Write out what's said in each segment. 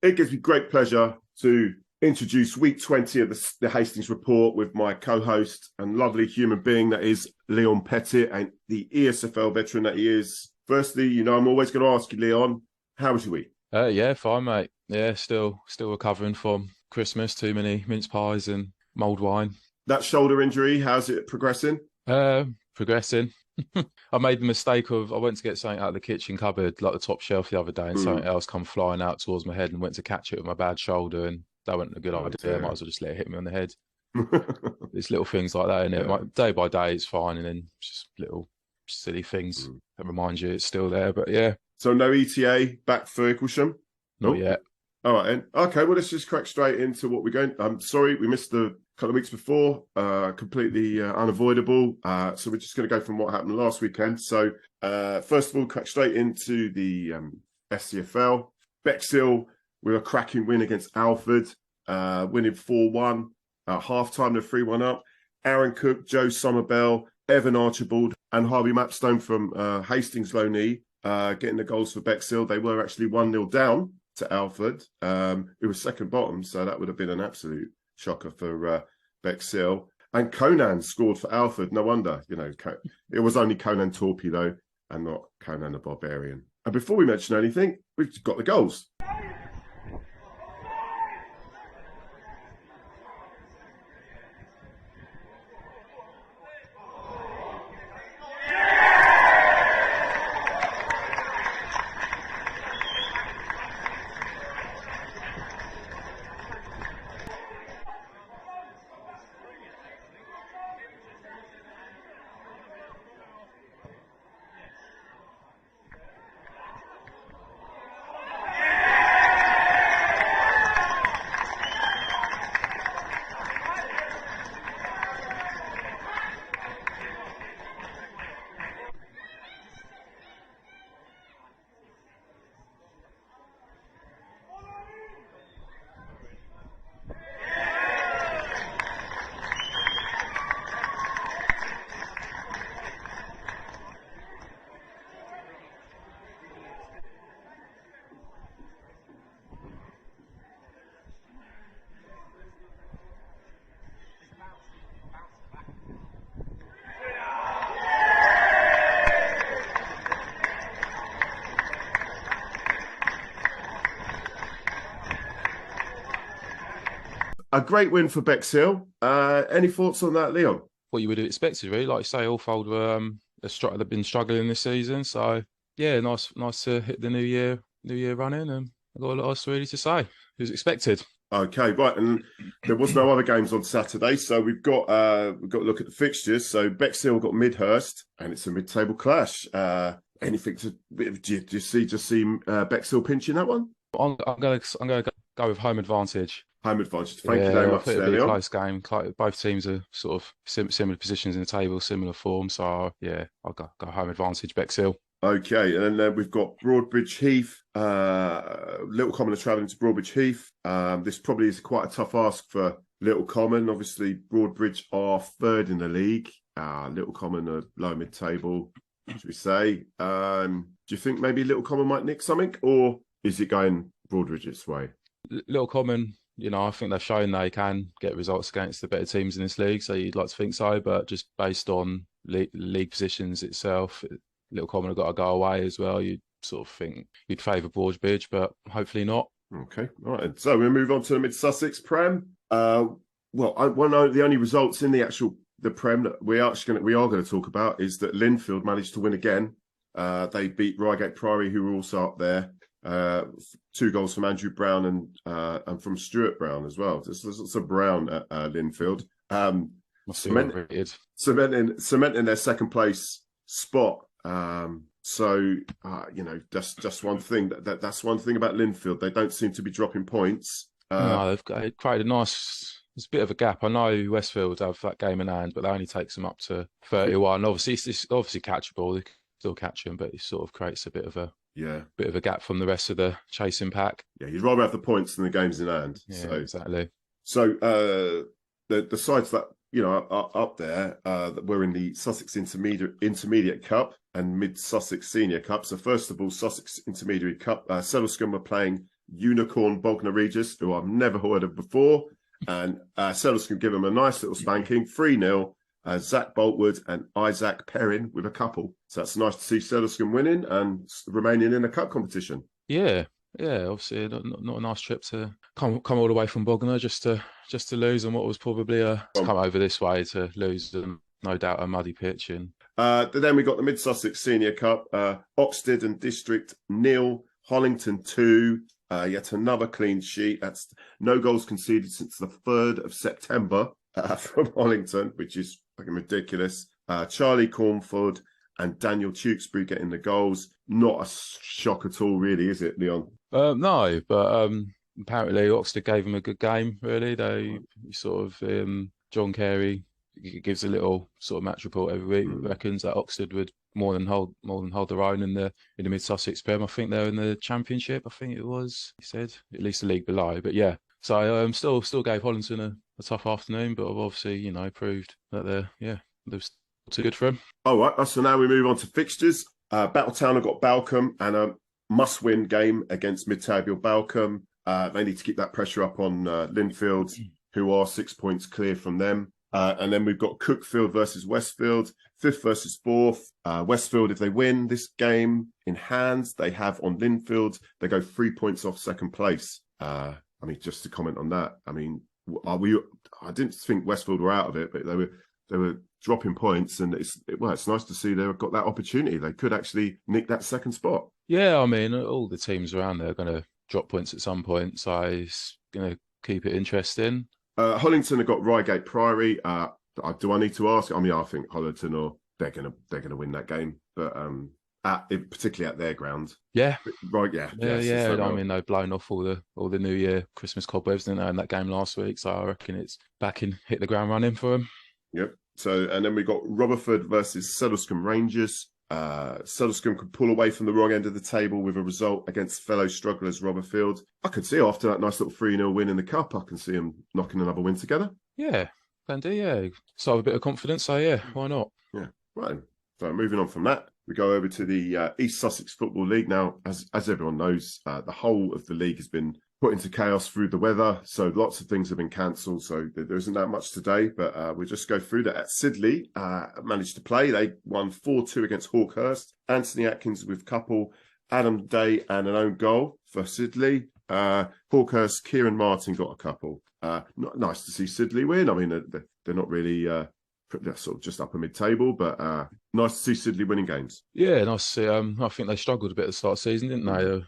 It gives me great pleasure to introduce week 20 of the Hastings Report with my co-host and lovely human being that is Leon PETTIT, and the ESFL veteran that he is. Firstly, you know, I'm always going to ask you, Leon, how was your week? Yeah, fine, mate. Yeah, still recovering from Christmas. Too many mince pies and mulled wine. That shoulder injury, how's it progressing? Progressing. I made the mistake of I went to get something out of the kitchen cupboard, like the top shelf, the other day, and something else come flying out towards my head, and went to catch it with my bad shoulder, and that wasn't a good idea. I might as well just let it hit me on the head. It's little things like that, innit? Like, day by day, it's fine, and then just little silly things that remind you it's still there. But yeah, So no ETA back for Icklesham? not yet. All right, then. Okay, well, let's just crack straight into what we're going. I'm sorry, we missed the couple of weeks before, completely unavoidable. So we're just going to go from what happened last weekend. So first of all, crack straight into the SCFL. BEXHILL with a cracking win against Alford, winning 4-1. Half-time, they're 3-1 up. Aaron Cook, Joe Somervell, Evan Archibald, and Harvey Mapstone from Hastings Low Knee getting the goals for BEXHILL. They were actually 1-0 down to Alford. It was second bottom, so that would have been an absolute shocker for BEXHILL. And Conan scored for Alford. No wonder, you know, it was only Conan Torpedo and not Conan the Barbarian. And before we mention anything, we've got the goals. A great win for BEXHILL. Any thoughts on that, Leon? What you would have expected, really. Like you say, Alford were they've been struggling this season. So yeah, nice to hit the new year running, and I've got a lot else really to say. It was expected. Okay, right, and there was no other games on Saturday, so we've got to look at the fixtures. So BEXHILL got Midhurst, and it's a mid-table clash. Anything to do you see BEXHILL pinching that one? I'm going to go with home advantage. Home advantage. Thank you very much, it'll be Leon. a close game. Both teams are sort of similar positions in the table, similar form. So yeah, I'll go home advantage, BEXHILL. Okay, and then we've got Broadbridge Heath. Little Common are travelling to Broadbridge Heath. This probably is quite a tough ask for Little Common. Obviously, Broadbridge are third in the league. Little Common are low mid-table, should we say. Do you think maybe Little Common might nick something, or is it going Broadbridge's way? Little Common, you know, I think they've shown they can get results against the better teams in this league, so you'd like to think so, but just based on league positions itself, Little Common have got to go away as well. You'd sort of think you'd favour Broadbridge, but hopefully not. Okay, all right. So we'll move on to the Mid Sussex Prem. The only results in the Prem that we are going to talk about is that Linfield managed to win again. They beat Reigate Priory, who were also up there. 2 goals from Andrew Brown and from Stuart Brown as well. There's lots of Brown at Linfield. Cementing their second place spot. You know, that's just one thing. That's one thing about Linfield. They don't seem to be dropping points. No, they've created a nice. There's a bit of a gap. I know Westfield have that game in hand, but that only takes them up to 31. Obviously, it's obviously catchable. They can still catch them, but it sort of creates a bit of a gap from the rest of the chasing pack. Yeah, you'd rather have the points than the games in hand. Yeah, exactly. So the sides that are up there that were in the Sussex Intermediate Cup and Mid Sussex Senior Cup. So first of all, Sussex Intermediate Cup, Sedlescombe were playing Unicorn Bognor Regis, who I've never heard of before. And Sellers can give them a nice little spanking, 3-0. Zach Boltwood and Isaac Perrin with a couple. So that's nice to see Sellers winning and remaining in a cup competition. Yeah, obviously not a nice trip to come all the way from Bognor just to lose on what was probably to come over this way to lose and no doubt a muddy pitch. And then we got the Mid Sussex Senior Cup, Oxted and District 0, Hollington 2. Yet another clean sheet. That's no goals conceded since the 3rd of September from Hollington, which is fucking ridiculous. Charlie Cornford and Daniel Tewksbury getting the goals. Not a shock at all, really, is it, Leon? No, but apparently Oxford gave him a good game, really. They sort of, John Carey gives a little sort of match report every week, reckons that Oxford would more than hold their own in the Mid Sussex Prem. I think they're in the Championship. I think it was, he said, at least the league below. But yeah, so still gave Hollington a tough afternoon, but obviously proved that they're too good for him. All right, so now we move on to fixtures. Battletown have got Balcombe and a must-win game against mid-table Balcombe. They need to keep that pressure up on Linfield, who are 6 points clear from them. And then we've got Cookfield versus Westfield, 5th versus 4th. Westfield, if they win this game in hands, they have on Linfield, they go 3 points off second place. Just to comment on that, I didn't think Westfield were out of it, but they were dropping points, and it's nice to see they've got that opportunity. They could actually nick that second spot. Yeah, all the teams around there are going to drop points at some point, so it's going to keep it interesting. Hollington have got Reigate Priory. Do I need to ask? I think Hollington they're gonna win that game, but particularly at their ground. Yeah, right. Yeah. They've blown off all the New Year Christmas cobwebs, didn't they, in that game last week? So I reckon it's hit the ground running for them. Yep. So and then we got Rotherford versus Sedlescombe Rangers. Sedlescombe could pull away from the wrong end of the table with a result against fellow strugglers Rotherfield. I could see after that nice little 3-0 win in the cup, I can see them knocking another win together. Yeah, can do, yeah. So a bit of confidence, so yeah, why not? Yeah, right. So moving on from that, we go over to the East Sussex Football League. Now, as everyone knows, the whole of the league has been put into chaos through the weather, so lots of things have been cancelled, so there isn't that much today, but we'll just go through that. At Sidley, managed to play. They won 4-2 against Hawkhurst. Anthony Atkins with couple, Adam Day and an own goal for Sidley. Hawkhurst, Kieran Martin got a couple. Nice to see Sidley win. They're not really... they're sort of just upper mid-table, but nice to see Sidley winning games. Yeah, nice to see. I think they struggled a bit at the start of the season, didn't they?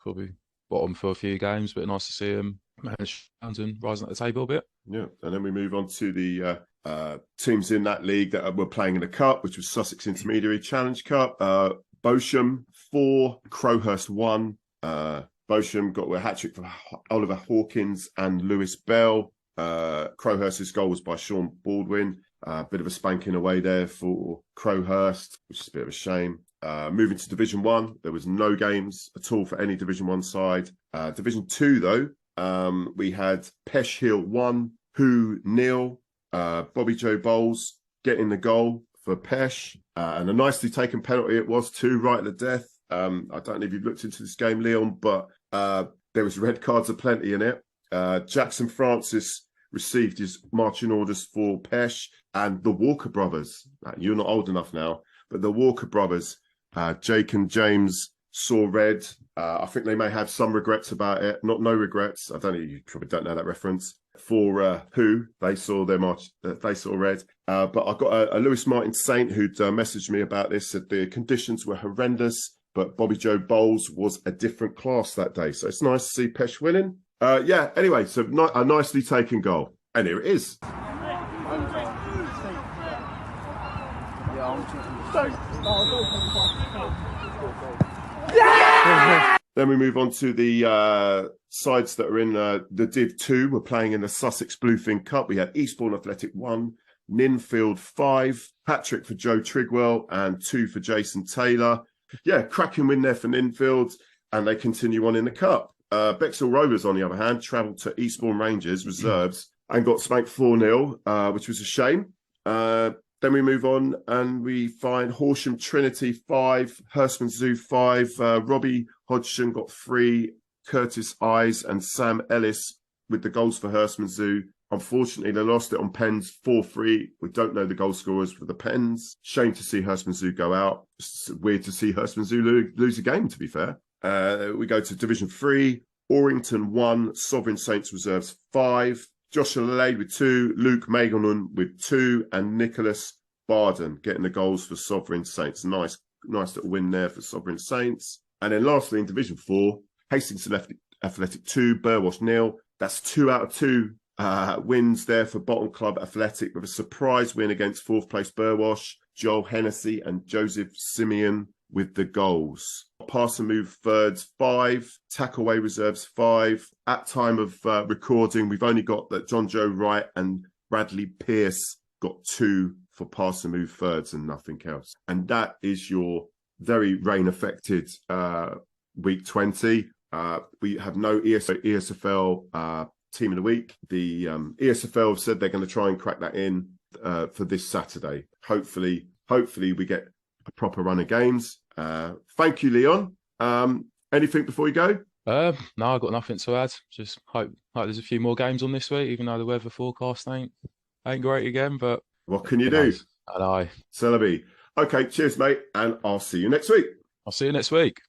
Probably bottom for a few games, but nice to see them manage and rising at the table a bit. Yeah, and then we move on to the teams in that league that were playing in the cup, which was Sussex Intermediary Challenge Cup. Bosham 4, Crowhurst 1. Bosham got a hat-trick for Oliver Hawkins and Lewis Bell. Crowhurst's goal was by Sean Baldwin. Bit of a spanking away there for Crowhurst, which is a bit of a shame. Moving to Division 1, there was no games at all for any Division 1 side. Division 2, though, we had BEXHILL 1, Who 0. Bobby Joe Bowles getting the goal for PECHE. And a nicely taken penalty it was too, right at the death. I don't know if you've looked into this game, Leon, but there was red cards aplenty in it. Jackson Francis received his marching orders for PECHE, and the Walker brothers. You're not old enough now, but the Walker brothers, Jake and James, saw red. I think they may have some regrets about it. No regrets. I don't know. You probably don't know that reference. For Who, they saw their march. They saw red. But I got a Lewis Martin Saint who'd messaged me about this. Said the conditions were horrendous, but Bobby Joe Bowles was a different class that day. So it's nice to see PECHE winning. Anyway, so a nicely taken goal. And here it is. Then we move on to the sides that are in the Div 2. We're playing in the Sussex Bluefin Cup. We had Eastbourne Athletic 1, Ninfield 5, Patrick for Joe Trigwell, and 2 for Jason Taylor. Yeah, cracking win there for Ninfield, and they continue on in the Cup. Bexhill Rovers, on the other hand, travelled to Eastbourne Rangers reserves and got spanked 4-0, which was a shame. Then we move on and we find Horsham Trinity 5, Hurstman Zoo 5. Robbie Hodgson got 3, Curtis Eyes and Sam Ellis with the goals for Hurstman Unfortunately, they lost it on pens 4-3. We don't know the goal scorers for the pens. Shame to see Hurstman go out. It's weird to see Hurstman lose a game, to be fair. We go to Division 3. Orrington 1, Sovereign Saints Reserves 5. Joshua Lade with 2, Luke Magellan with 2, and Nicholas Barden getting the goals for Sovereign Saints. Nice little win there for Sovereign Saints. And then lastly, in Division 4, Hastings Athletic 2, Burwash 0. That's 2 out of 2 wins there for Bottom Club Athletic, with a surprise win against 4th place Burwash. Joel Hennessy and Joseph Simeon with the goals. Pass and move thirds 5, tackaway reserves 5. At time of recording, we've only got that John Joe Wright and Bradley Pierce got 2 for pass and move thirds and nothing else. And that is your very rain affected week 20. We have no ESFL team of the week. The ESFL have said they're going to try and crack that in for this Saturday. Hopefully we get a proper run of games. Thank you, Leon. Anything before you go? No, I've got nothing to add. Just hope there's a few more games on this week, even though the weather forecast ain't great again. But what can you do? I know. Celebi. Okay, cheers, mate, and I'll see you next week. I'll see you next week.